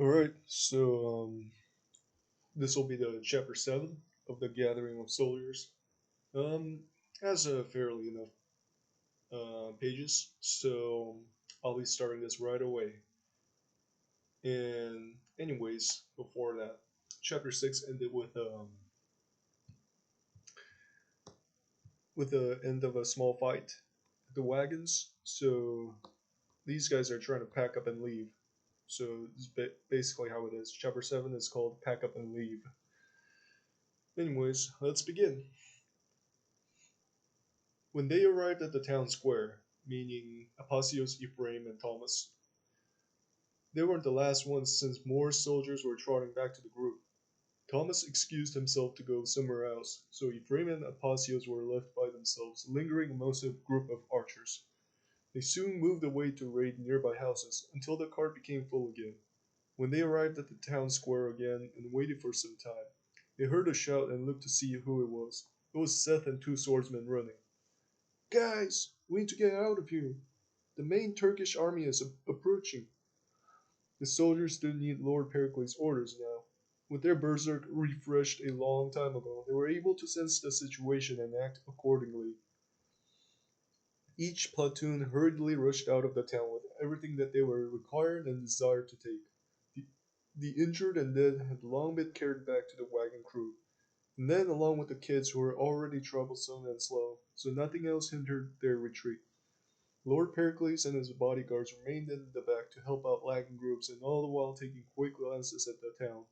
All right, so this will be the chapter 7 of the Gathering of Soldiers. Has a fairly enough pages, so I'll be starting this right away. And anyways, before that, chapter 6 ended with the end of a small fight at the wagons. So these guys are trying to pack up and leave. So this is basically how it is. Chapter 7 is called Pack Up and Leave. Anyways, let's begin. When they arrived at the town square, meaning Apasios, Ephraim, and Thomas, they weren't the last ones since more soldiers were trotting back to the group. Thomas excused himself to go somewhere else, so Ephraim and Apasios were left by themselves, lingering amongst a group of archers. They soon moved away to raid nearby houses until the cart became full again. When they arrived at the town square again and waited for some time, they heard a shout and looked to see who it was. It was Seth and two swordsmen running. Guys, we need to get out of here. The main Turkish army is approaching. The soldiers didn't need Lord Pericles' orders now. With their berserk refreshed a long time ago, they were able to sense the situation and act accordingly. Each platoon hurriedly rushed out of the town with everything that they were required and desired to take. The, the injured and dead had long been carried back to the wagon crew, and then along with the kids who were already troublesome and slow, so nothing else hindered their retreat. Lord Pericles and his bodyguards remained in the back to help out lagging groups and all the while taking quick glances at the town.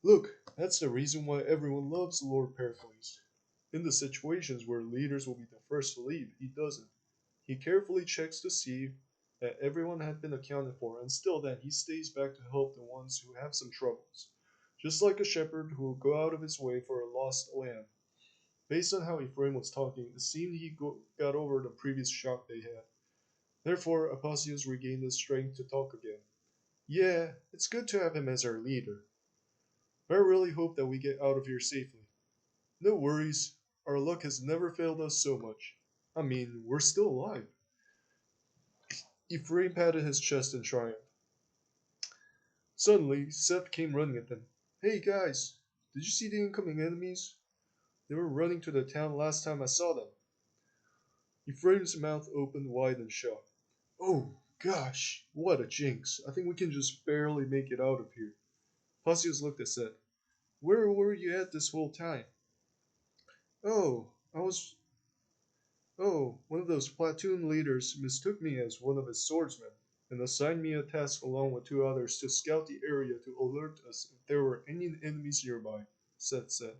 Look, that's the reason why everyone loves Lord Pericles. In the situations where leaders will be the first to leave, he doesn't. He carefully checks to see that everyone has been accounted for, and still then he stays back to help the ones who have some troubles. Just like a shepherd who will go out of his way for a lost lamb. Based on how Ephraim was talking, it seemed he got over the previous shock they had. Therefore, Apasius regained his strength to talk again. Yeah, it's good to have him as our leader. But I really hope that we get out of here safely. No worries, our luck has never failed us so much. I mean, we're still alive. Ephraim patted his chest in triumph. Suddenly, Seth came running at them. Hey guys, did you see the incoming enemies? They were running to the town last time I saw them. Ephraim's mouth opened wide in shock. Oh, gosh, what a jinx. I think we can just barely make it out of here. Pasius looked at Seth. Where were you at this whole time? Oh, I was. Oh, one of those platoon leaders mistook me as one of his swordsmen and assigned me a task along with two others to scout the area to alert us if there were any enemies nearby, Seth said.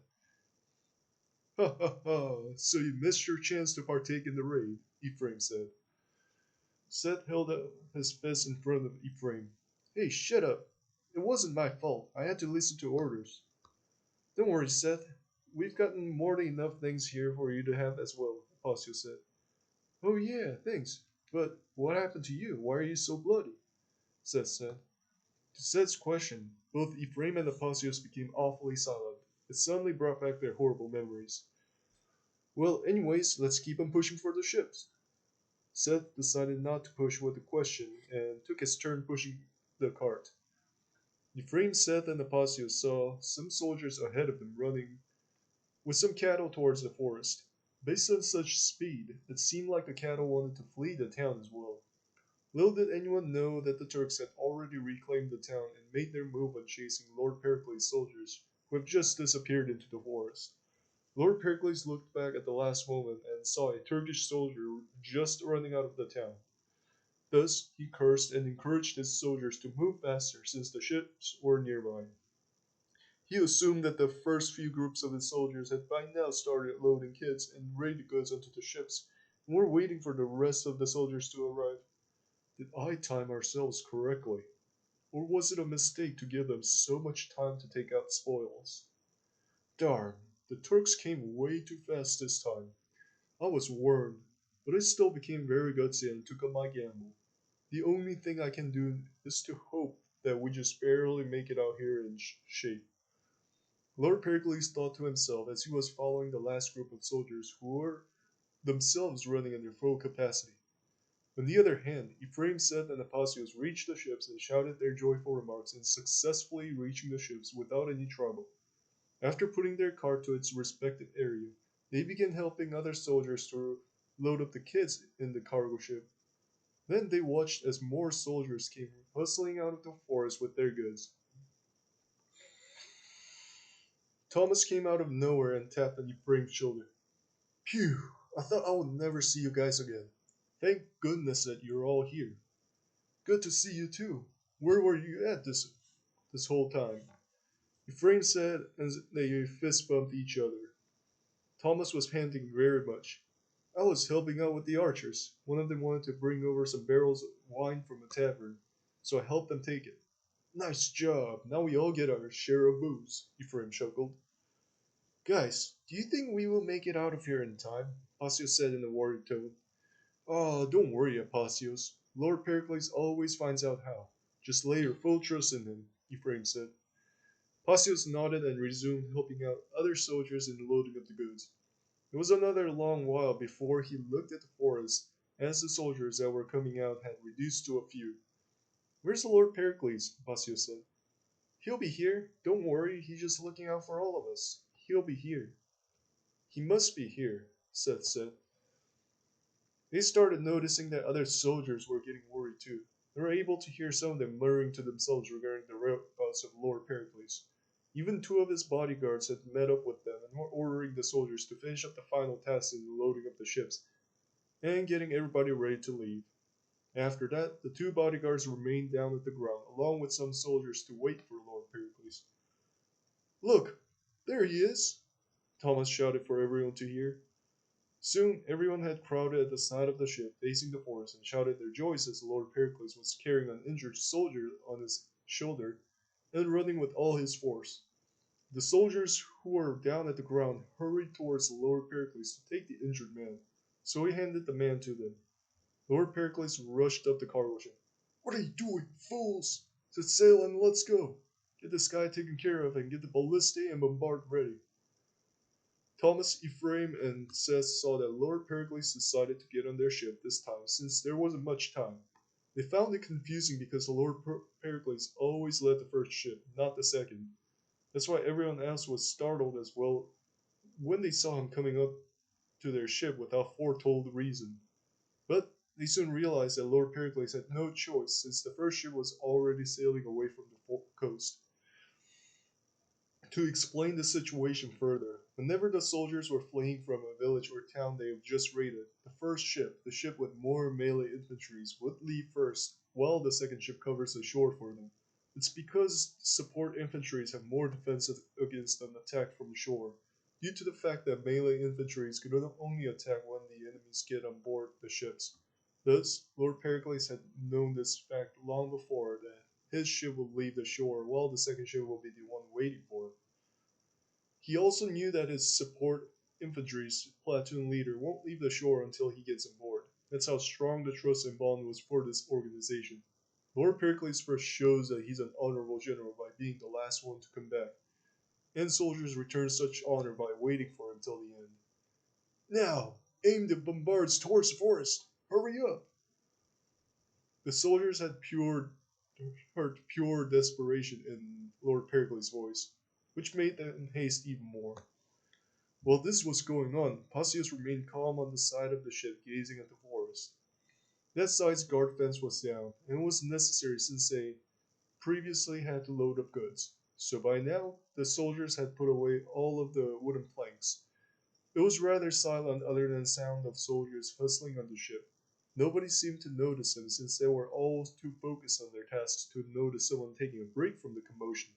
Ha ha ha, so you missed your chance to partake in the raid, Ephraim said. Seth held up his fist in front of Ephraim. Hey, shut up. It wasn't my fault. I had to listen to orders. Don't worry, Seth. We've gotten more than enough things here for you to have as well, Apostle said. Oh yeah, thanks. But what happened to you? Why are you so bloody? Seth said. To Seth's question, both Ephraim and Aposios became awfully silent. It suddenly brought back their horrible memories. Well, anyways, let's keep on pushing for the ships. Seth decided not to push with the question and took his turn pushing the cart. Ephraim, Seth, and Aposios saw some soldiers ahead of them running with some cattle towards the forest. Based on such speed, it seemed like the cattle wanted to flee the town as well. Little did anyone know that the Turks had already reclaimed the town and made their move on chasing Lord Pericles' soldiers, who had just disappeared into the forest. Lord Pericles looked back at the last moment and saw a Turkish soldier just running out of the town. Thus, he cursed and encouraged his soldiers to move faster since the ships were nearby. He assumed that the first few groups of his soldiers had by now started loading kits and raided goods onto the ships and were waiting for the rest of the soldiers to arrive. Did I time ourselves correctly? Or was it a mistake to give them so much time to take out spoils? Darn, the Turks came way too fast this time. I was warned, but I still became very gutsy and took up my gamble. The only thing I can do is to hope that we just barely make it out here in shape. Lord Pericles thought to himself as he was following the last group of soldiers who were themselves running in their full capacity. On the other hand, Ephraim, Seth, and Apasios reached the ships and shouted their joyful remarks in successfully reaching the ships without any trouble. After putting their cart to its respective area, they began helping other soldiers to load up the kids in the cargo ship. Then they watched as more soldiers came hustling out of the forest with their goods. Thomas came out of nowhere and tapped on Ephraim's shoulder. Phew, I thought I would never see you guys again. Thank goodness that you're all here. Good to see you too. Where were you at this whole time? Ephraim said as they fist bumped each other. Thomas was panting very much. I was helping out with the archers. One of them wanted to bring over some barrels of wine from a tavern, so I helped them take it. Nice job. Now we all get our share of booze, Ephraim chuckled. Guys, do you think we will make it out of here in time? Pasios said in a worried tone. Oh, don't worry, Apasios. Lord Pericles always finds out how. Just lay your full trust in him, Ephraim said. Pasios nodded and resumed helping out other soldiers in loading up the goods. It was another long while before he looked at the forest, as the soldiers that were coming out had reduced to a few. Where's the Lord Pericles? Pasios said. He'll be here. Don't worry, he's just looking out for all of us. He'll be here. He must be here, Seth said. They started noticing that other soldiers were getting worried too. They were able to hear some of them murmuring to themselves regarding the whereabouts of Lord Pericles. Even two of his bodyguards had met up with them and were ordering the soldiers to finish up the final tasks in loading up the ships and getting everybody ready to leave. After that, the two bodyguards remained down at the ground, along with some soldiers to wait for Lord Pericles. Look, there he is! Thomas shouted for everyone to hear. Soon everyone had crowded at the side of the ship, facing the forest, and shouted their joys as Lord Pericles was carrying an injured soldier on his shoulder and running with all his force. The soldiers who were down at the ground hurried towards Lord Pericles to take the injured man, so he handed the man to them. Lord Pericles rushed up the cargo ship. What are you doing, fools? Set sail and let's go. Get this guy taken care of and get the ballista and bombard ready. Thomas, Ephraim, and Seth saw that Lord Pericles decided to get on their ship this time since there wasn't much time. They found it confusing because the Lord Pericles always led the first ship, not the second. That's why everyone else was startled as well when they saw him coming up to their ship without foretold reason. But they soon realized that Lord Pericles had no choice since the first ship was already sailing away from the coast. To explain the situation further, whenever the soldiers were fleeing from a village or town they had just raided, the first ship, the ship with more melee infantry, would leave first, while the second ship covers the shore for them. It's because support infantry have more defensive against an attack from shore, due to the fact that melee infantry could only attack when the enemies get on board the ships. Thus, Lord Pericles had known this fact long before that his ship would leave the shore, while the second ship will be the one waiting for it. He also knew that his support infantry's platoon leader won't leave the shore until he gets on board. That's how strong the trust and bond was for this organization. Lord Pericles first shows that he's an honorable general by being the last one to come back, and soldiers return such honor by waiting for him till the end. Now, aim the bombards towards the forest. Hurry up! The soldiers had heard pure desperation in Lord Pericles' voice, which made them haste even more. While this was going on, Pasios remained calm on the side of the ship, gazing at the forest. That side's guard fence was down, and it was necessary since they previously had to load up goods. So by now, the soldiers had put away all of the wooden planks. It was rather silent other than the sound of soldiers hustling on the ship. Nobody seemed to notice them since they were all too focused on their tasks to notice someone taking a break from the commotion.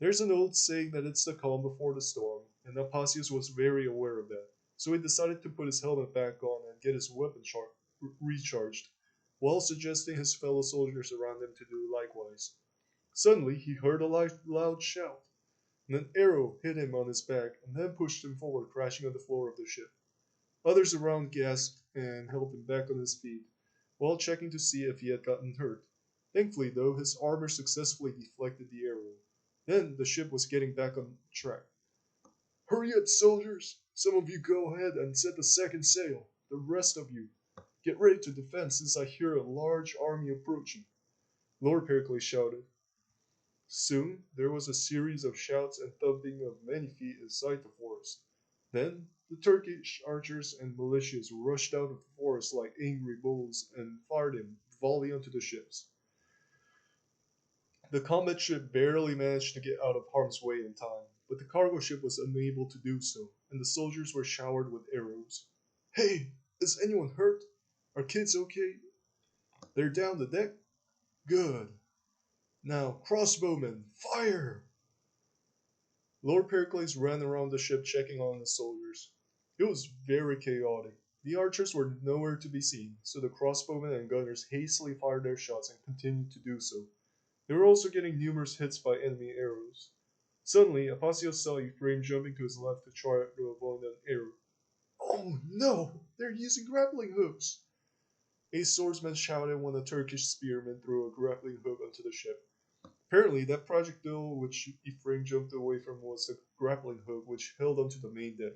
There's an old saying that it's the calm before the storm, and Apasios was very aware of that, so he decided to put his helmet back on and get his weapon recharged, while suggesting his fellow soldiers around him to do likewise. Suddenly, he heard a loud shout, and an arrow hit him on his back and then pushed him forward, crashing on the floor of the ship. Others around gasped and helped him back on his feet, while checking to see if he had gotten hurt. Thankfully, though, his armor successfully deflected the arrow. Then the ship was getting back on track. Hurry up, soldiers! Some of you go ahead and set the second sail. The rest of you, Get ready to defend since I hear a large army approaching, Lord Pericles shouted. Soon there was a series of shouts and thumping of many feet inside the forest. Then the Turkish archers and militias rushed out of the forest like angry bulls and fired a volley onto the ships. The combat ship barely managed to get out of harm's way in time, but the cargo ship was unable to do so, and the soldiers were showered with arrows. Hey, is anyone hurt? Are kids okay? They're down the deck? Good. Now, crossbowmen, fire! Lord Pericles ran around the ship checking on the soldiers. It was very chaotic. The archers were nowhere to be seen, so the crossbowmen and gunners hastily fired their shots and continued to do so. They were also getting numerous hits by enemy arrows. Suddenly, Apasios saw Ephraim jumping to his left to try to avoid an arrow. Oh no! They're using grappling hooks! A swordsman shouted when a Turkish spearman threw a grappling hook onto the ship. Apparently, that projectile which Ephraim jumped away from was the grappling hook which held onto the main deck.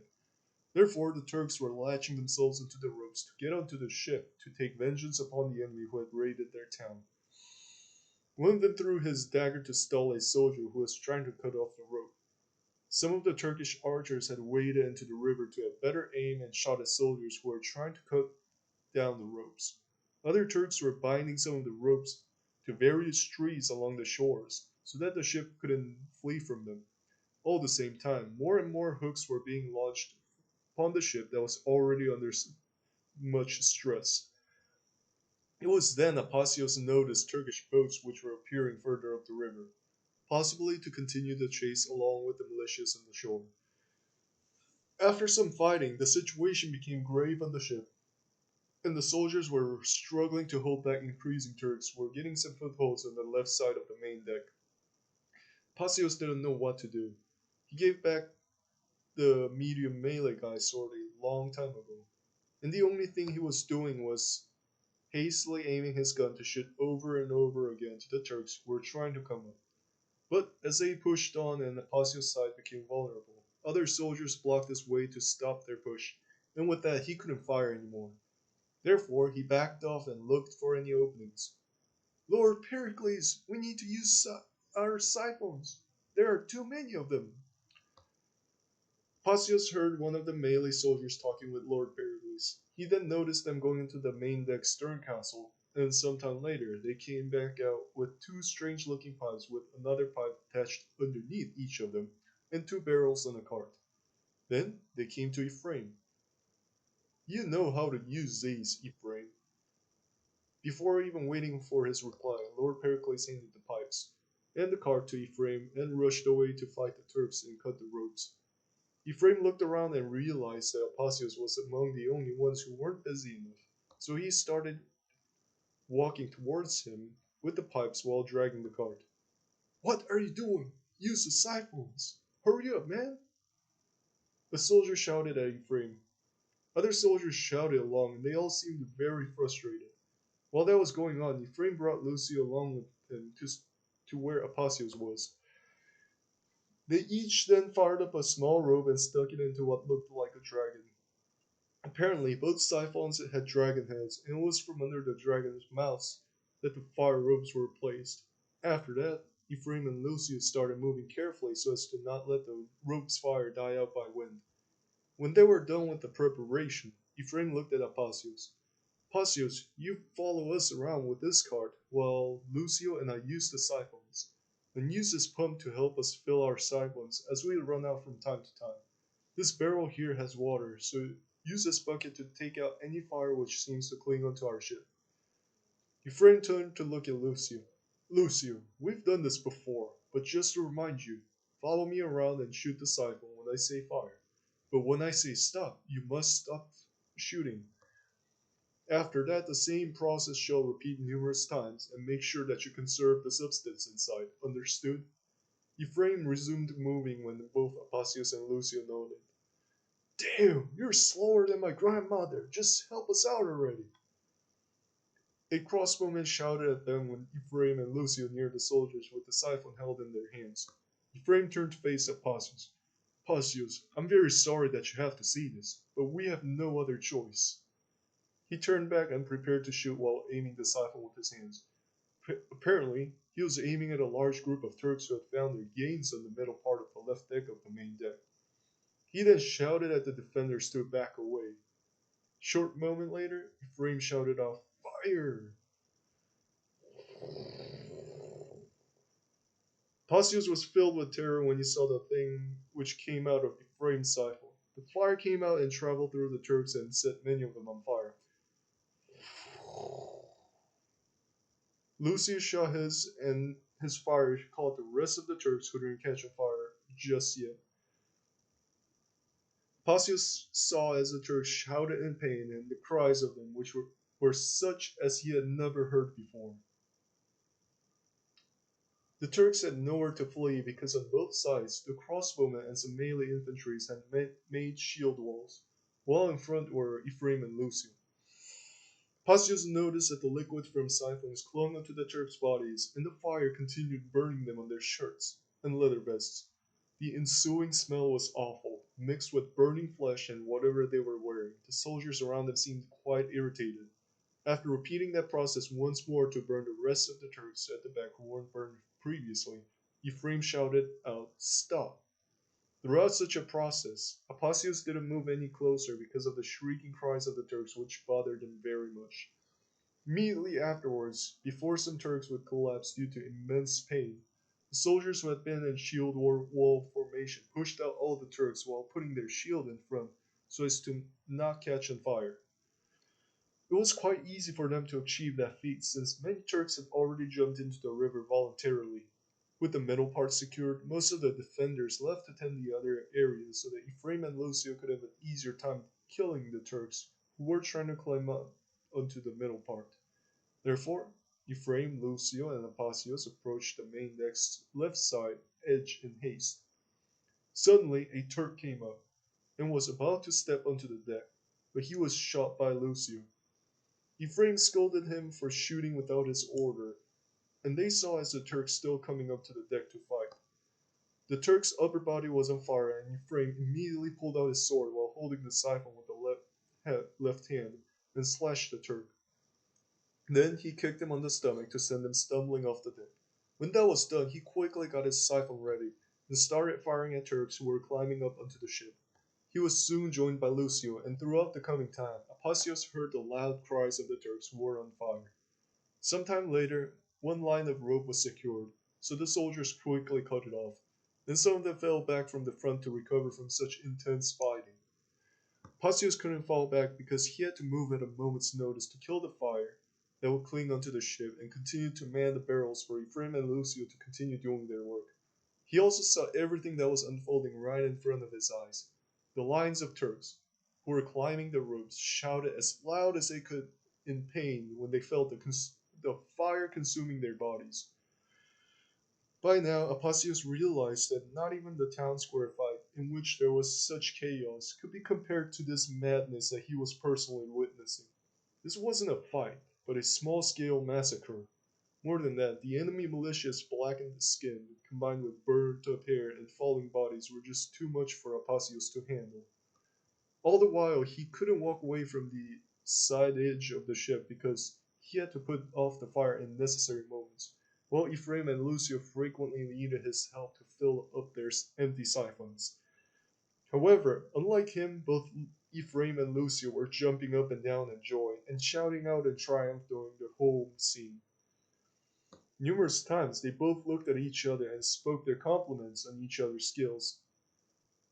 Therefore, the Turks were latching themselves into the ropes to get onto the ship to take vengeance upon the enemy who had raided their town. One of them threw his dagger to stall a soldier who was trying to cut off the rope. Some of the Turkish archers had waded into the river to have better aim and shot at soldiers who were trying to cut down the ropes. Other Turks were binding some of the ropes to various trees along the shores so that the ship couldn't flee from them. All at the same time, more and more hooks were being launched upon the ship that was already under much stress. It was then Apasios noticed Turkish boats which were appearing further up the river, possibly to continue the chase along with the militias on the shore. After some fighting, the situation became grave on the ship, and the soldiers were struggling to hold back increasing Turks who were getting some footholds on the left side of the main deck. Apasios didn't know what to do. He gave back the medium melee guy sword a long time ago, and the only thing he was doing was hastily aiming his gun to shoot over and over again to the Turks who were trying to come up. But as they pushed on and Apasios' side became vulnerable, other soldiers blocked his way to stop their push, and with that he couldn't fire anymore. Therefore he backed off and looked for any openings. Lord Pericles, we need to use our siphons. There are too many of them. Apasios heard one of the melee soldiers talking with Lord Pericles. He then noticed them going into the main deck stern castle, and some time later they came back out with two strange looking pipes with another pipe attached underneath each of them, and two barrels on a cart. Then they came to Ephraim. You know how to use these, Ephraim. Before even waiting for his reply, Lord Pericles handed the pipes and the cart to Ephraim and rushed away to fight the Turks and cut the ropes. Ephraim looked around and realized that Apasios was among the only ones who weren't busy enough, so he started walking towards him with the pipes while dragging the cart. What are you doing? Use the siphons! Hurry up, man! A soldier shouted at Ephraim. Other soldiers shouted along, and they all seemed very frustrated. While that was going on, Ephraim brought Lucio along with him to where Apasios was. They each then fired up a small rope and stuck it into what looked like a dragon. Apparently, both siphons had dragon heads, and it was from under the dragon's mouths that the fire ropes were placed. After that, Ephraim and Lucius started moving carefully so as to not let the rope's fire die out by wind. When they were done with the preparation, Ephraim looked at Apasios. Apasios, you follow us around with this cart, while Lucio and I use the siphons. And use this pump to help us fill our siphons as we run out from time to time. This barrel here has water, so use this bucket to take out any fire which seems to cling onto our ship. Ephraim turned to look at Lucio. Lucio, we've done this before, but just to remind you, follow me around and shoot the siphon when I say fire. But when I say stop, you must stop shooting. After that, the same process shall repeat numerous times, and make sure that you conserve the substance inside. Understood? Ephraim resumed moving when both Apasios and Lucio nodded. Damn, you're slower than my grandmother. Just help us out already. A crossbowman shouted at them when Ephraim and Lucio neared the soldiers with the siphon held in their hands. Ephraim turned to face Apasios. Apasios, I'm very sorry that you have to see this, but we have no other choice. He turned back and prepared to shoot while aiming the siphon with his hands. Apparently, he was aiming at a large group of Turks who had found their gains on the middle part of the left deck of the main deck. He then shouted at the defenders to back away. Short moment later, Ephraim shouted out, "Fire!" Pausius was filled with terror when he saw the thing which came out of Ephraim's siphon. The fire came out and traveled through the Turks and set many of them on fire. Lucius shot his, and his fire caught the rest of the Turks who didn't catch on fire just yet. Pausius saw as the Turks shouted in pain, and the cries of them, which were such as he had never heard before. The Turks had nowhere to flee because on both sides the crossbowmen and some melee infantry had made shield walls, while in front were Ephraim and Lucio. Pausius noticed that the liquid from siphons clung onto the Turks' bodies, and the fire continued burning them on their shirts and leather vests. The ensuing smell was awful, mixed with burning flesh and whatever they were wearing. The soldiers around them seemed quite irritated. After repeating that process once more to burn the rest of the Turks at the back who weren't burned previously, Ephraim shouted out, "Stop!" Throughout such a process, Apollonius didn't move any closer because of the shrieking cries of the Turks, which bothered him very much. Immediately afterwards, before some Turks would collapse due to immense pain, the soldiers who had been in shield wall formation pushed out all the Turks while putting their shield in front so as to not catch on fire. It was quite easy for them to achieve that feat since many Turks had already jumped into the river voluntarily. With the middle part secured, most of the defenders left to tend the other areas so that Ephraim and Lucio could have an easier time killing the Turks who were trying to climb up onto the middle part. Therefore, Ephraim, Lucio, and Apollonius approached the main deck's left side edge in haste. Suddenly, a Turk came up and was about to step onto the deck, but he was shot by Lucio. Ephraim scolded him for shooting without his order, and they saw as the Turk still coming up to the deck to fight. The Turk's upper body was on fire, and Ephraim immediately pulled out his sword while holding the siphon with the left hand and slashed the Turk. Then he kicked him on the stomach to send him stumbling off the deck. When that was done, he quickly got his siphon ready and started firing at Turks who were climbing up onto the ship. He was soon joined by Lucio, and throughout the coming time, Apollonius heard the loud cries of the Turks who were on fire. Some time later, one line of rope was secured, so the soldiers quickly cut it off, and some of them fell back from the front to recover from such intense fighting. Apollonius couldn't fall back because he had to move at a moment's notice to kill the fire that would cling onto the ship and continue to man the barrels for Ephraim and Lucio to continue doing their work. He also saw everything that was unfolding right in front of his eyes. The lines of Turks, who were climbing the ropes, shouted as loud as they could in pain when they felt the fire consuming their bodies. By now, Apollonius realized that not even the town square fight, in which there was such chaos, could be compared to this madness that he was personally witnessing. This wasn't a fight, but a small-scale massacre. More than that, the enemy militia's blackened skin, combined with burnt-up hair and falling bodies, were just too much for Apollonius to handle. All the while, he couldn't walk away from the side edge of the ship because he had to put off the fire in necessary moments, while Ephraim and Lucio frequently needed his help to fill up their empty siphons. However, unlike him, both Ephraim and Lucio were jumping up and down in joy and shouting out in triumph during the whole scene. Numerous times they both looked at each other and spoke their compliments on each other's skills.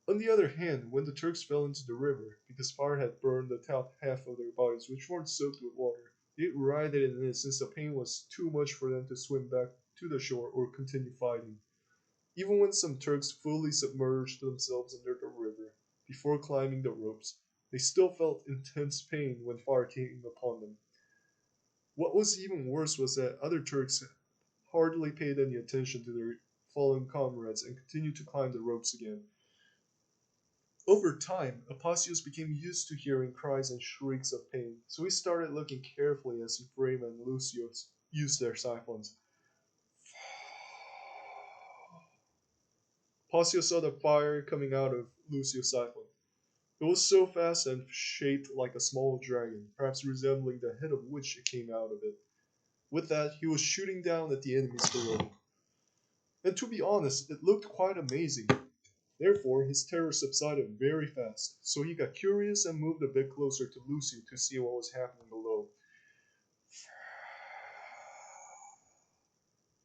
On the other hand, when the Turks fell into the river, because fire had burned the top half of their bodies which weren't soaked with water, they writhed in it since the pain was too much for them to swim back to the shore or continue fighting. Even when some Turks fully submerged themselves under the river before climbing the ropes, they still felt intense pain when fire came upon them. What was even worse was that other Turks hardly paid any attention to their fallen comrades and continued to climb the ropes again. Over time, Apollonius became used to hearing cries and shrieks of pain, so he started looking carefully as Ephraim and Lucius used their siphons. Apollonius saw the fire coming out of Lucius' siphon. It was so fast and shaped like a small dragon, perhaps resembling the head of which it came out of it. With that, he was shooting down at the enemies below. And to be honest, it looked quite amazing. Therefore, his terror subsided very fast, so he got curious and moved a bit closer to Lucio to see what was happening below.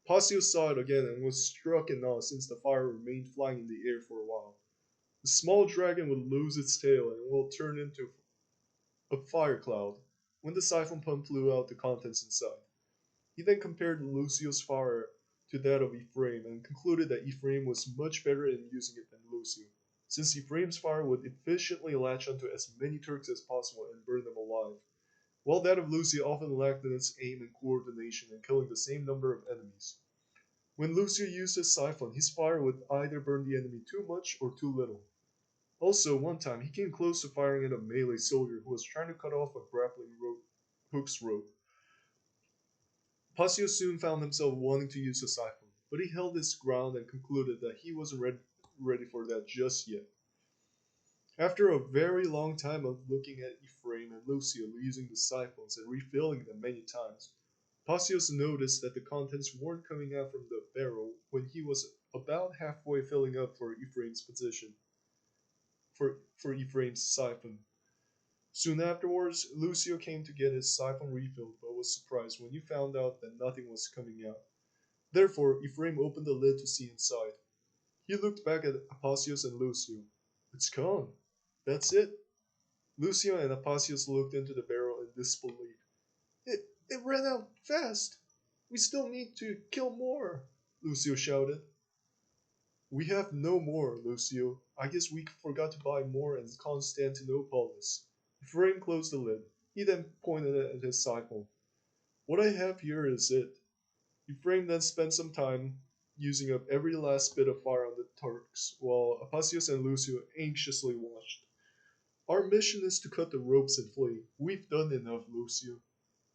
Pasius saw it again and was struck in awe since the fire remained flying in the air for a while. The small dragon would lose its tail and will turn into a fire cloud when the siphon pump blew out the contents inside. He then compared Lucio's fire to that of Ephraim and concluded that Ephraim was much better in using it than Lucio, since Ephraim's fire would efficiently latch onto as many Turks as possible and burn them alive, while that of Lucio often lacked in its aim and coordination in killing the same number of enemies. When Lucio used his siphon, his fire would either burn the enemy too much or too little. Also, one time he came close to firing at a melee soldier who was trying to cut off a grappling hook's rope. Pasio soon found himself wanting to use a siphon, but he held his ground and concluded that he wasn't ready for that just yet. After a very long time of looking at Ephraim and Lucio using the siphons and refilling them many times, Pasios noticed that the contents weren't coming out from the barrel when he was about halfway filling up for Ephraim's position for Ephraim's siphon. Soon afterwards, Lucio came to get his siphon refilled, but was surprised when he found out that nothing was coming out. Therefore, Ephraim opened the lid to see inside. He looked back at Apasios and Lucio. It's gone. That's it. Lucio and Apasios looked into the barrel in disbelief. It ran out fast. We still need to kill more, Lucio shouted. We have no more, Lucio. I guess we forgot to buy more in Constantinopolis. Ephraim closed the lid. He then pointed at his siphon. What I have here is it. Ephraim then spent some time using up every last bit of fire on the Turks, while Apasios and Lucio anxiously watched. Our mission is to cut the ropes and flee. We've done enough, Lucio.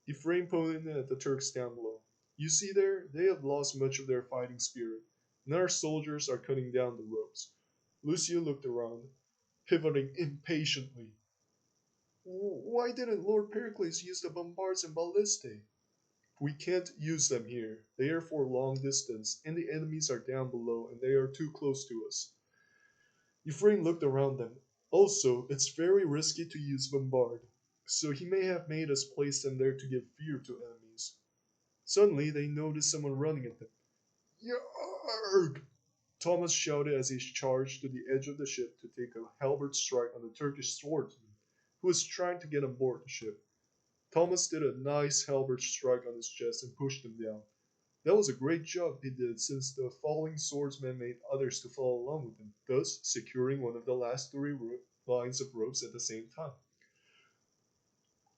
Ephraim pointed at the Turks down below. You see there, they have lost much of their fighting spirit, and our soldiers are cutting down the ropes. Lucio looked around, pivoting impatiently. Why didn't Lord Pericles use the bombards and ballistae? We can't use them here. They are for long distance, and the enemies are down below and they are too close to us. Ephraim looked around them. Also, it's very risky to use bombard, so he may have made us place them there to give fear to enemies. Suddenly, they noticed someone running at them. Yarg! Thomas shouted as he charged to the edge of the ship to take a halberd strike on the Turkish swordsman, who was trying to get on board the ship. Thomas did a nice halberd strike on his chest and pushed him down. That was a great job he did, since the falling swordsman made others to fall along with him, thus securing one of the last three lines of ropes at the same time.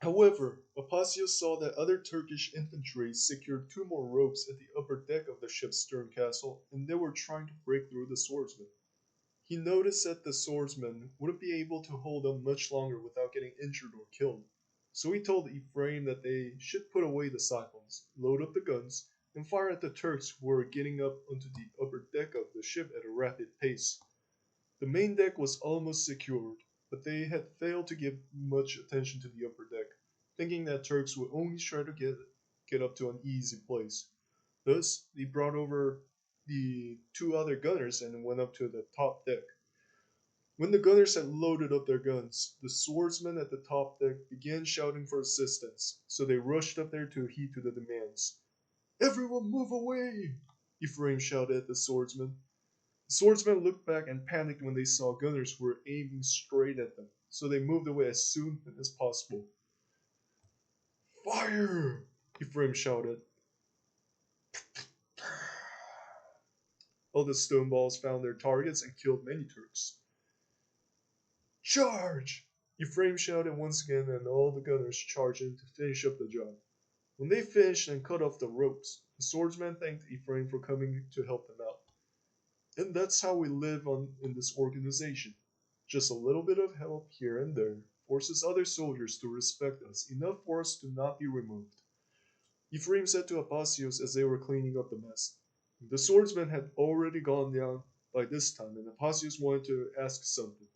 However, Apasios saw that other Turkish infantry secured two more ropes at the upper deck of the ship's stern castle, and they were trying to break through the swordsman. He noticed that the swordsman wouldn't be able to hold on much longer without getting injured or killed, so he told Ephraim that they should put away the siphons, load up the guns, and fire at the Turks who were getting up onto the upper deck of the ship at a rapid pace. The main deck was almost secured, but they had failed to give much attention to the upper deck, thinking that Turks would only try to get up to an easy place. Thus, they brought over the two other gunners and went up to the top deck. When the gunners had loaded up their guns, the swordsmen at the top deck began shouting for assistance, so they rushed up there to heed to the demands. Everyone move away! Ephraim shouted at the swordsmen. The swordsmen looked back and panicked when they saw gunners who were aiming straight at them, so they moved away as soon as possible. Fire! Ephraim shouted. All the stone balls found their targets and killed many Turks. Charge! Ephraim shouted once again, and all the gunners charged in to finish up the job. When they finished and cut off the ropes, the swordsmen thanked Ephraim for coming to help them out. And that's how we live in this organization. Just a little bit of help here and there forces other soldiers to respect us enough for us to not be removed. Ephraim said to Apasios as they were cleaning up the mess. The swordsman had already gone down by this time, and Apasios wanted to ask something.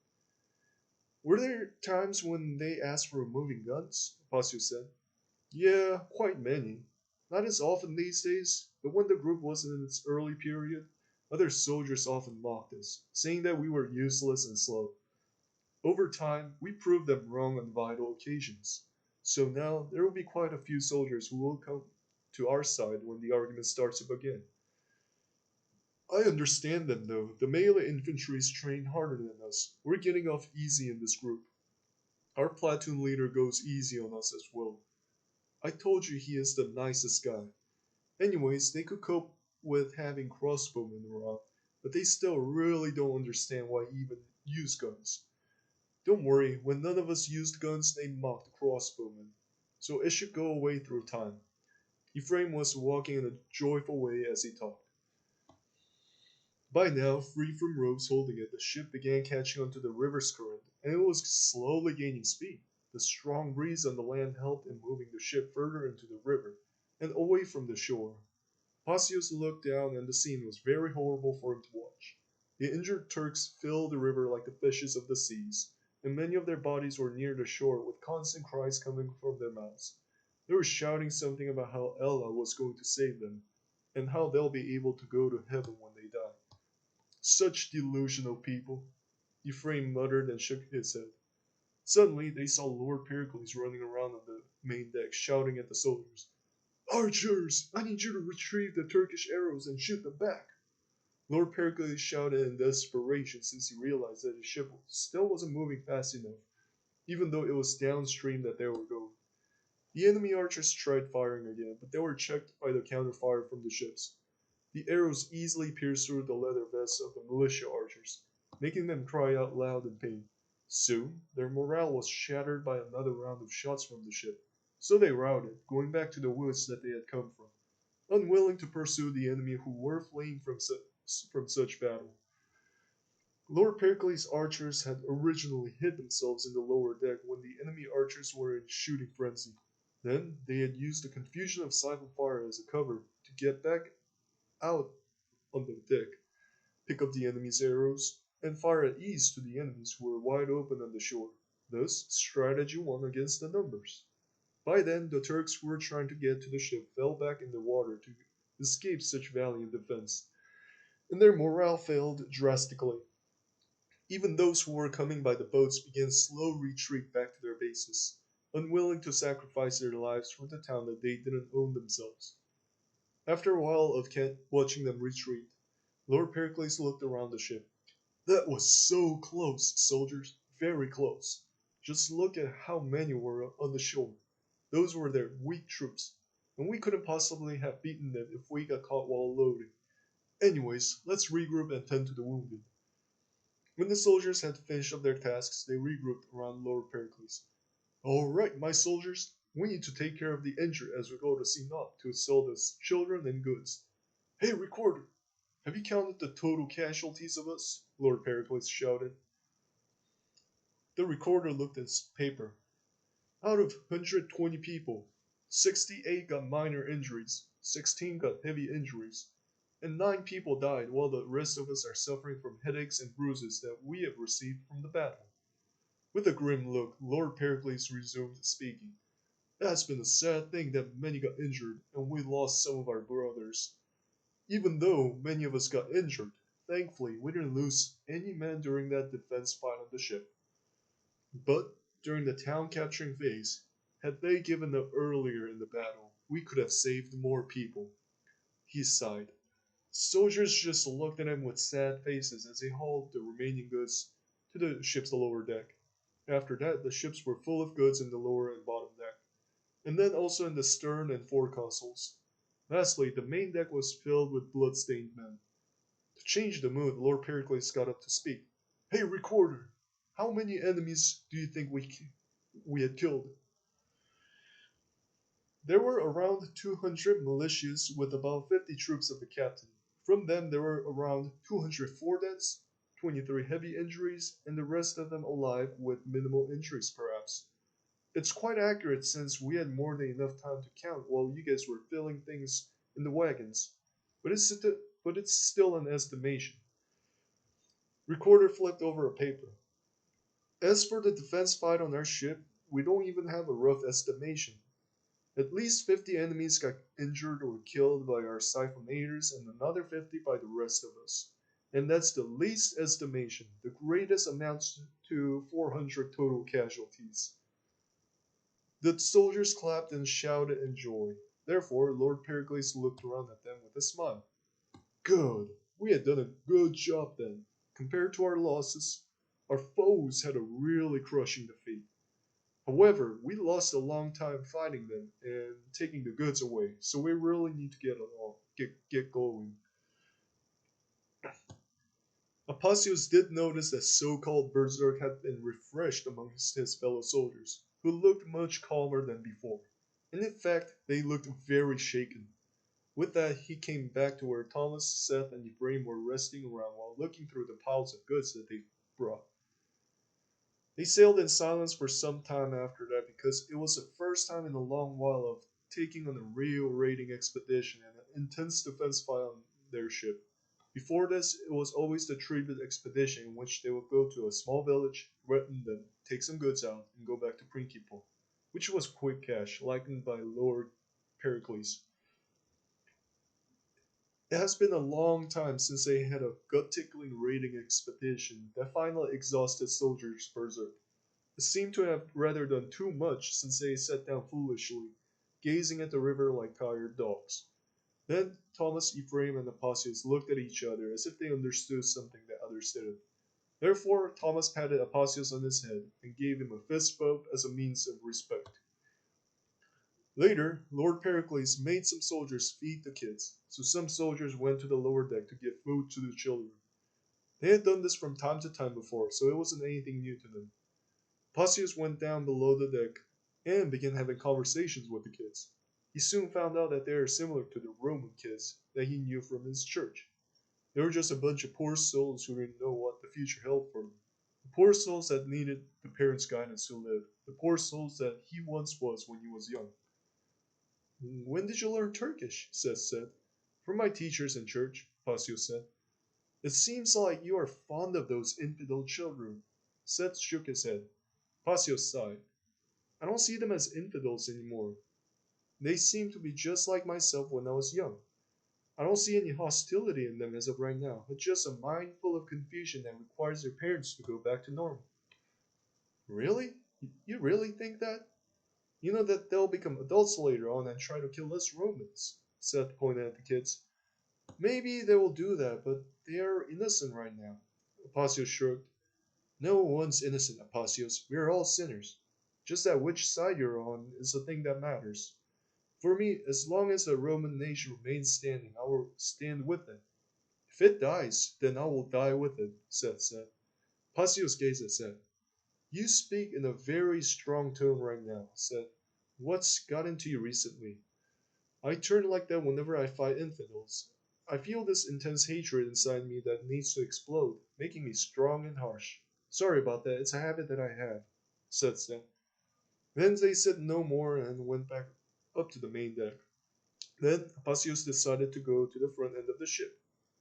Were there times when they asked for removing guns? Pasio said. Yeah, quite many. Not as often these days, but when the group was in its early period, other soldiers often mocked us, saying that we were useless and slow. Over time, we proved them wrong on vital occasions. So now there will be quite a few soldiers who will come to our side when the argument starts up again. I understand them though. The melee infantry is trained harder than us. We're getting off easy in this group. Our platoon leader goes easy on us as well. I told you he is the nicest guy. Anyways, they could cope with having crossbowmen around, but they still really don't understand why even use guns. Don't worry, when none of us used guns, they mocked crossbowmen. So it should go away through time. Ephraim was walking in a joyful way as he talked. By now, free from ropes holding it, the ship began catching onto the river's current, and it was slowly gaining speed. The strong breeze on the land helped in moving the ship further into the river and away from the shore. Pasius looked down, and the scene was very horrible for him to watch. The injured Turks filled the river like the fishes of the seas, and many of their bodies were near the shore with constant cries coming from their mouths. They were shouting something about how Allah was going to save them, and how they'll be able to go to heaven when they die. Such delusional people, Ephraim muttered and shook his head. Suddenly, they saw Lord Pericles running around on the main deck, shouting at the soldiers. Archers, I need you to retrieve the Turkish arrows and shoot them back. Lord Pericles shouted in desperation since he realized that his ship still wasn't moving fast enough, even though it was downstream that they were going. The enemy archers tried firing again, but they were checked by the counterfire from the ships. The arrows easily pierced through the leather vests of the militia archers, making them cry out loud in pain. Soon, their morale was shattered by another round of shots from the ship, so they routed, going back to the woods that they had come from, unwilling to pursue the enemy who were fleeing from such battle. Lord Pericles' archers had originally hid themselves in the lower deck when the enemy archers were in shooting frenzy. Then they had used the confusion of siphon fire as a cover to get back out on the deck, pick up the enemy's arrows, and fire at ease to the enemies who were wide open on the shore. Thus, strategy won against the numbers. By then, the Turks who were trying to get to the ship fell back in the water to escape such valiant defense, and their morale failed drastically. Even those who were coming by the boats began slow retreat back to their bases, unwilling to sacrifice their lives for the town that they didn't own themselves. After a while of watching them retreat, Lord Pericles looked around the ship. That was so close, soldiers, very close. Just look at how many were on the shore. Those were their weak troops, and we couldn't possibly have beaten them if we got caught while loading. Anyways, let's regroup and tend to the wounded. When the soldiers had finished up their tasks, they regrouped around Lord Pericles. All right, my soldiers, we need to take care of the injured as we go to Sinop to sell the children and goods. Hey, recorder, have you counted the total casualties of us? Lord Pericles shouted. The recorder looked at his paper. Out of 120 people, 68 got minor injuries, 16 got heavy injuries, and 9 people died while the rest of us are suffering from headaches and bruises that we have received from the battle. With a grim look, Lord Pericles resumed speaking. It has been a sad thing that many got injured and we lost some of our brothers. Even though many of us got injured, thankfully we didn't lose any men during that defense fight on the ship. But during the town capturing phase, had they given up earlier in the battle, we could have saved more people. He sighed. Soldiers just looked at him with sad faces as he hauled the remaining goods to the ship's lower deck. After that, the ships were full of goods in the lower and bottom deck, and then also in the stern and forecastles. Lastly, the main deck was filled with blood-stained men. To change the mood, Lord Pericles got up to speak. Hey, recorder, how many enemies do you think we had killed? There were around 200 militias with about 50 troops of the captain. From them, there were around 204 deaths, 23 heavy injuries, and the rest of them alive with minimal injuries, perhaps. It's quite accurate since we had more than enough time to count while you guys were filling things in the wagons. But it's still an estimation. Recorder flipped over a paper. As for the defense fight on our ship, we don't even have a rough estimation. At least 50 enemies got injured or killed by our siphonators and another 50 by the rest of us. And that's the least estimation. The greatest amounts to 400 total casualties. The soldiers clapped and shouted in joy. Therefore, Lord Pericles looked around at them with a smile. Good. We had done a good job then. Compared to our losses, our foes had a really crushing defeat. However, we lost a long time fighting them and taking the goods away, so we really need to get going. Apicius did notice that so-called Berserk had been refreshed amongst his fellow soldiers, who looked much calmer than before, and in fact they looked very shaken. With that, he came back to where Thomas, Seth, and Ephraim were resting around while looking through the piles of goods that they brought. They sailed in silence for some time after that because it was the first time in a long while of taking on a real raiding expedition and an intense defense fight on their ship. Before this, it was always the tribute expedition in which they would go to a small village, threaten them, take some goods out, and go back to Principe, which was quick cash, likened by Lord Pericles. It has been a long time since they had a gut-tickling raiding expedition that finally exhausted soldiers' berserk. It seemed to have rather done too much since they sat down foolishly, gazing at the river like tired dogs. Then Thomas, Ephraim, and Apollonius looked at each other as if they understood something that others didn't. Therefore Thomas patted Apollonius on his head and gave him a fist bump as a means of respect. Later, Lord Pericles made some soldiers feed the kids, so some soldiers went to the lower deck to give food to the children. They had done this from time to time before, so it wasn't anything new to them. Apollonius went down below the deck and began having conversations with the kids. He soon found out that they are similar to the Roman kids that he knew from his church. They were just a bunch of poor souls who didn't know what the future held for them. The poor souls that needed the parents' guidance to live. The poor souls that he once was when he was young. When did you learn Turkish? Seth said. From my teachers in church, Apollonius said. It seems like you are fond of those infidel children. Seth shook his head. Apollonius sighed. I don't see them as infidels anymore. They seem to be just like myself when I was young. I don't see any hostility in them as of right now, but just a mind full of confusion that requires their parents to go back to normal. Really? You really think that? You know that they'll become adults later on and try to kill us Romans, Seth pointed at the kids. Maybe they will do that, but they are innocent right now. Apollonius shrugged. No one's innocent, Apollonius. We are all sinners. Just that which side you're on is the thing that matters. For me, as long as the Roman nation remains standing, I will stand with it. If it dies, then I will die with it, Seth said. Apollonius gazed at Seth. You speak in a very strong tone right now, Seth. What's got into you recently? I turn like that whenever I fight infidels. I feel this intense hatred inside me that needs to explode, making me strong and harsh. Sorry about that, it's a habit that I have, Seth said. Then they said no more and went back up to the main deck. Then Apollonius decided to go to the front end of the ship,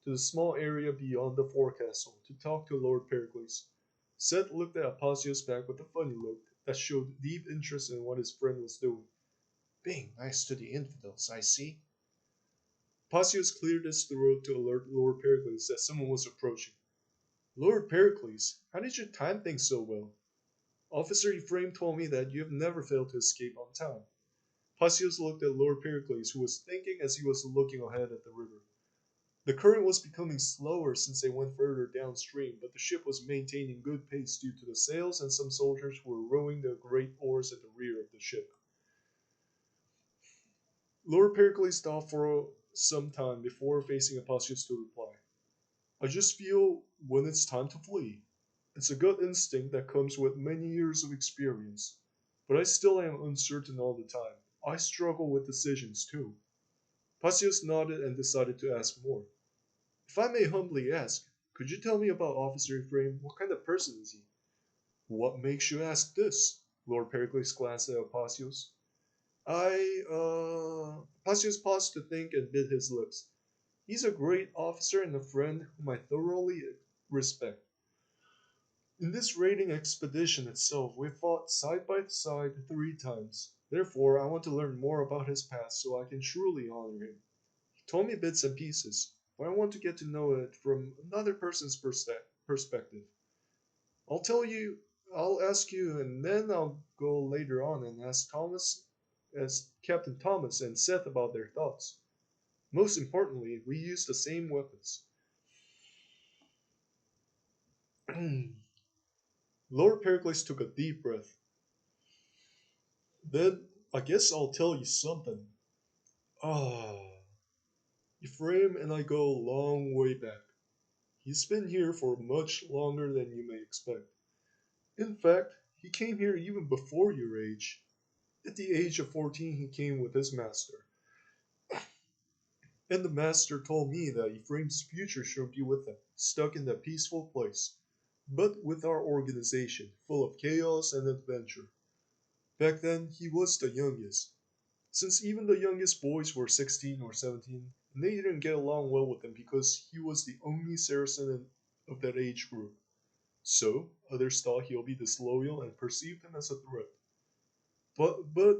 to the small area beyond the forecastle, to talk to Lord Pericles. Seth looked at Apollonius back with a funny look that showed deep interest in what his friend was doing. Being nice to the infidels, I see. Apollonius cleared his throat to alert Lord Pericles that someone was approaching. Lord Pericles, how did you time things so well? Officer Ephraim told me that you have never failed to escape on time. Apollonius looked at Lord Pericles, who was thinking as he was looking ahead at the river. The current was becoming slower since they went further downstream, but the ship was maintaining good pace due to the sails and some soldiers who were rowing the great oars at the rear of the ship. Lord Pericles thought for some time before facing Apollonius to reply. I just feel when it's time to flee. It's a gut instinct that comes with many years of experience, but I still am uncertain all the time. I struggle with decisions too. Apollonius nodded and decided to ask more. If I may humbly ask, could you tell me about Officer Ephraim? What kind of person is he? What makes you ask this? Lord Pericles glanced at Apollonius. Apollonius paused to think and bit his lips. He's a great officer and a friend whom I thoroughly respect. In this raiding expedition itself, we fought side by side 3 times. Therefore, I want to learn more about his past so I can truly honor him. He told me bits and pieces, but I want to get to know it from another person's perspective. I'll tell you, I'll ask you, and then I'll go later on and ask Captain Thomas and Seth about their thoughts. Most importantly, we use the same weapons. Lord Pericles took a deep breath. Then, I guess I'll tell you something. Ah, Ephraim and I go a long way back. He's been here for much longer than you may expect. In fact, he came here even before your age. At the age of 14, he came with his master. And the master told me that Ephraim's future should be with him, stuck in that peaceful place, but with our organization, full of chaos and adventure. Back then, he was the youngest. Since even the youngest boys were 16 or 17, and they didn't get along well with him because he was the only Saracen of that age group. So, others thought he'll be disloyal and perceived him as a threat. But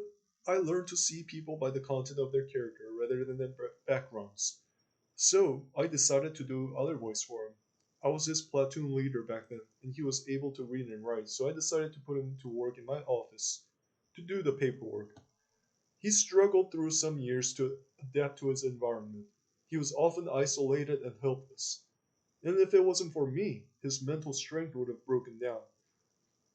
I learned to see people by the content of their character rather than their backgrounds. So, I decided to do other voice for him. I was his platoon leader back then, and he was able to read and write, so I decided to put him to work in my office to do the paperwork. He struggled through some years to adapt to his environment. He was often isolated and helpless. And if it wasn't for me, his mental strength would have broken down.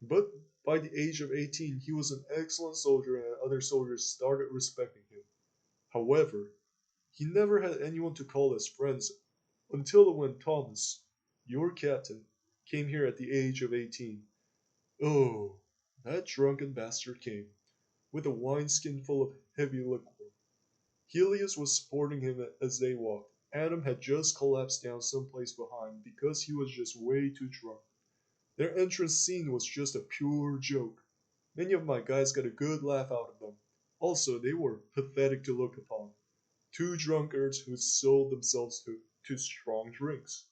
But by the age of 18, he was an excellent soldier and other soldiers started respecting him. However, he never had anyone to call his friends until when Thomas, your captain, came here at the age of 18. Oh, that drunken bastard came, with a wineskin full of heavy liquor. Helios was supporting him as they walked. Adam had just collapsed down someplace behind because he was just way too drunk. Their entrance scene was just a pure joke. Many of my guys got a good laugh out of them. Also, they were pathetic to look upon. Two drunkards who sold themselves to strong drinks.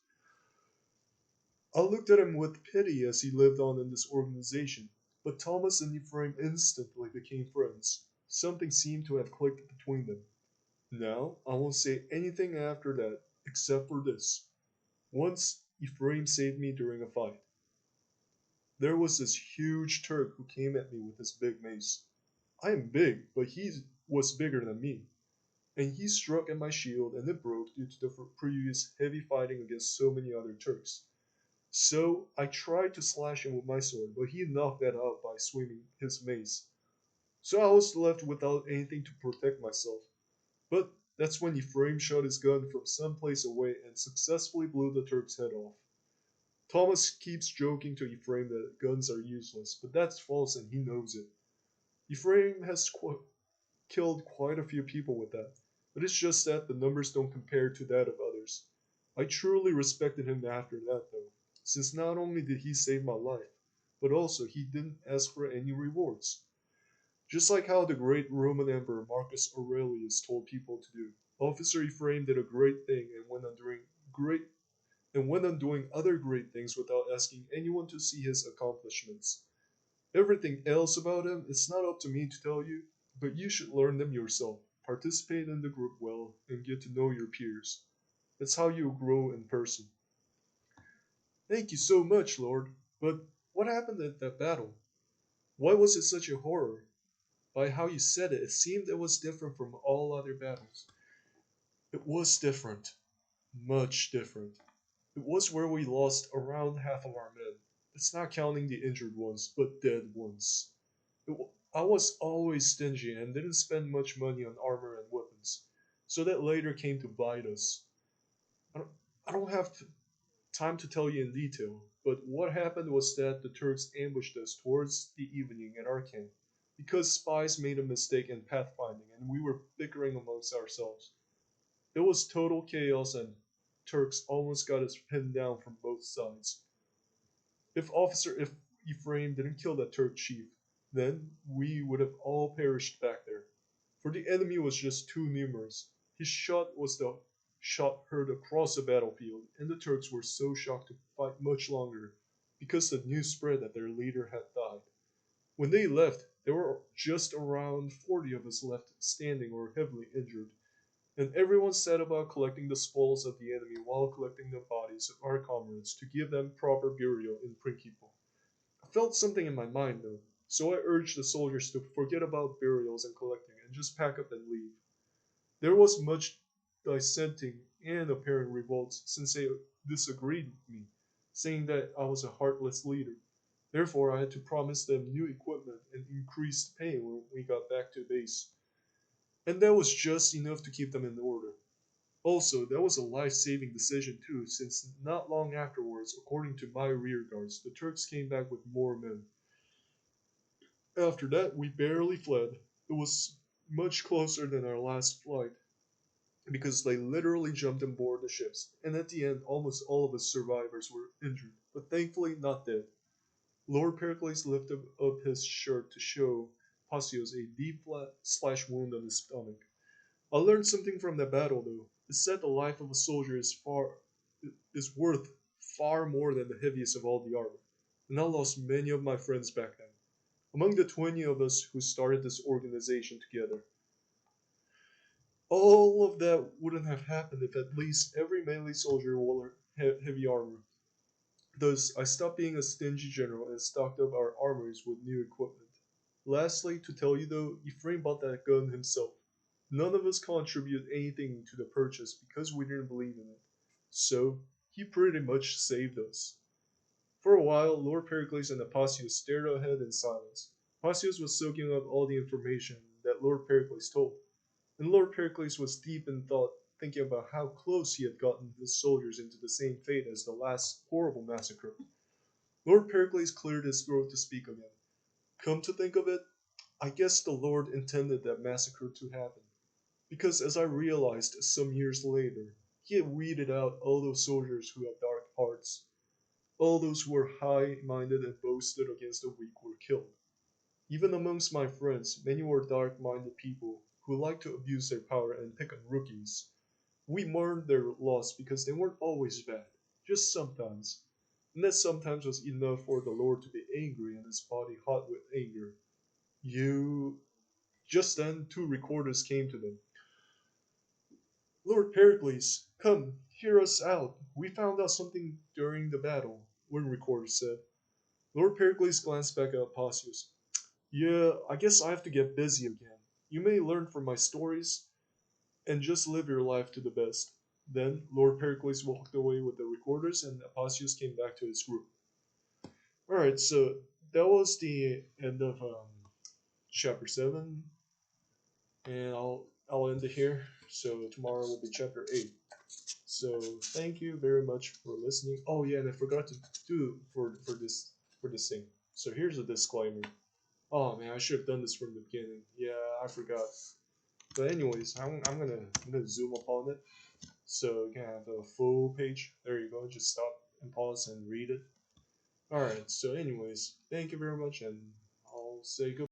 I looked at him with pity as he lived on in this organization, but Thomas and Ephraim instantly became friends. Something seemed to have clicked between them. Now, I won't say anything after that, except for this. Once, Ephraim saved me during a fight. There was this huge Turk who came at me with his big mace. I am big, but he was bigger than me, and he struck at my shield and it broke due to the previous heavy fighting against so many other Turks. So I tried to slash him with my sword, but he knocked that out by swinging his mace. So I was left without anything to protect myself. But that's when Ephraim shot his gun from some place away and successfully blew the Turk's head off. Thomas keeps joking to Ephraim that guns are useless, but that's false and he knows it. Ephraim has killed quite a few people with that, but it's just that the numbers don't compare to that of others. I truly respected him after that, though, since not only did he save my life, but also he didn't ask for any rewards. Just like how the great Roman Emperor Marcus Aurelius told people to do, Officer Ephraim did a great thing great and went on doing other great things without asking anyone to see his accomplishments. Everything else about him, it's not up to me to tell you, but you should learn them yourself. Participate in the group well and get to know your peers. That's how you grow in person. Thank you so much, Lord. But what happened at that battle? Why was it such a horror? By how you said it, it seemed it was different from all other battles. It was different. Much different. It was where we lost around half of our men. It's not counting the injured ones, but dead ones. I was always stingy and didn't spend much money on armor and weapons, so that later came to bite us. I don't, I don't have time to tell you in detail, but what happened was that the Turks ambushed us towards the evening at our camp because spies made a mistake in pathfinding and we were bickering amongst ourselves. It was total chaos and Turks almost got us pinned down from both sides. If Ephraim didn't kill that Turk chief, then we would have all perished back there. For the enemy was just too numerous. His shot was the shot heard across the battlefield, and the Turks were so shocked to fight much longer because the news spread that their leader had died. When they left, there were just around 40 of us left standing or heavily injured, and everyone set about collecting the spoils of the enemy while collecting the bodies of our comrades to give them proper burial in Prinkipo. I felt something in my mind though, so I urged the soldiers to forget about burials and collecting and just pack up and leave. There was much dissenting and apparent revolt since they disagreed with me, saying that I was a heartless leader. Therefore, I had to promise them new equipment and increased pay when we got back to base. And that was just enough to keep them in order. Also, that was a life-saving decision too, since not long afterwards, according to my rearguards, the Turks came back with more men. After that, we barely fled. It was much closer than our last flight, because they literally jumped on board the ships, and at the end, almost all of us survivors were injured, but thankfully not dead. Lord Pericles lifted up his shirt to show Pasios a deep slash wound on his stomach. I learned something from that battle, though. It said the life of a soldier is worth far more than the heaviest of all the armor, and I lost many of my friends back then. Among the 20 of us who started this organization together, all of that wouldn't have happened if at least every melee soldier wore heavy armor. Thus, I stopped being a stingy general and stocked up our armories with new equipment. Lastly, to tell you though, Ephraim bought that gun himself. None of us contributed anything to the purchase because we didn't believe in it. So, he pretty much saved us. For a while, Lord Pericles and Apacius stared ahead in silence. Apacius was soaking up all the information that Lord Pericles told, and Lord Pericles was deep in thought, thinking about how close he had gotten his soldiers into the same fate as the last horrible massacre. Lord Pericles cleared his throat to speak again. Come to think of it, I guess the Lord intended that massacre to happen, because as I realized some years later, he had weeded out all those soldiers who had dark hearts. All those who were high-minded and boasted against the weak were killed. Even amongst my friends, many were dark-minded people who liked to abuse their power and pick on rookies. We mourned their loss because they weren't always bad, just sometimes. And that sometimes was enough for the Lord to be angry and his body hot with anger. You. Just then, two recorders came to them. Lord Pericles, come, hear us out. We found out something during the battle, one recorder said. Lord Pericles glanced back at Pausius. Yeah, I guess I have to get busy again. You may learn from my stories and just live your life to the best. Then Lord Pericles walked away with the recorders and Apasius came back to his group. Alright, so that was the end of chapter 7. And I'll end it here. So tomorrow will be chapter 8. So thank you very much for listening. Oh yeah, and I forgot to do for this thing. So here's a disclaimer. Oh man, I should have done this from the beginning. Yeah, I forgot. But anyways, I'm gonna zoom upon it so you can have a full page. There you go. Just stop and pause and read it. All right. So anyways, thank you very much, and I'll say goodbye.